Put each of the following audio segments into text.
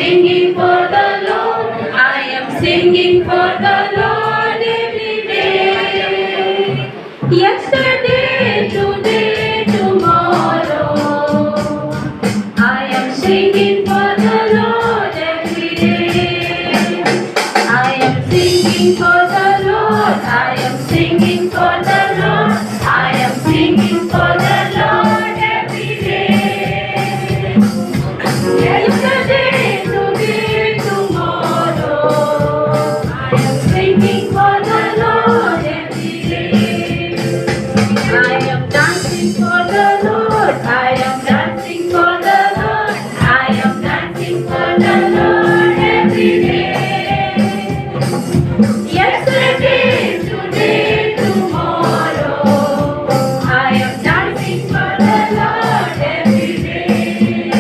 singing for the Lord. I am singing for the Lord every day. Yesterday, today, tomorrow. I am singing for the Lord every day. I am singing for the Lord. I am singing for the Lord. I am singing for the Lord every day. Yesterday, today, tomorrow. I am singing for the Lord every day. I am dancing for the Lord. I am dancing for the Lord. I am dancing for the Lord every day. Yesterday, today, tomorrow. I am dancing for the Lord every day.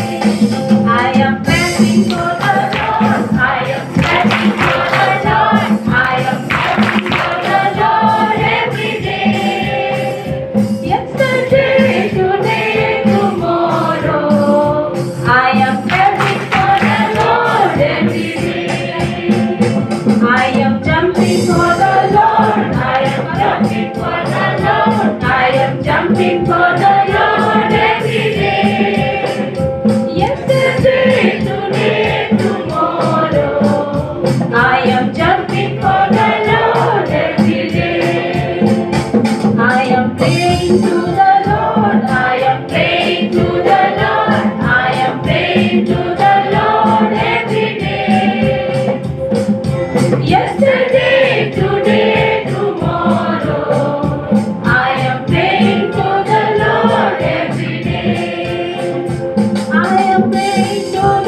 I am dancing for the Lord. I am dancing for the Lord. I am dancing for the Lord every day. Yesterday, today, tomorrow. I am dancing for the Lord every day. I am jumping for the Lord. I am jumping for the Lord. I am jumping for the Lord every day. Yesterday, today, tomorrow. I am jumping for the Lord every day. I am praying to the Lord. I am praying to the Lord. I am praying to the Lord every day. Yesterday, today, tomorrow. I am praying to the Lord every day. I am praying to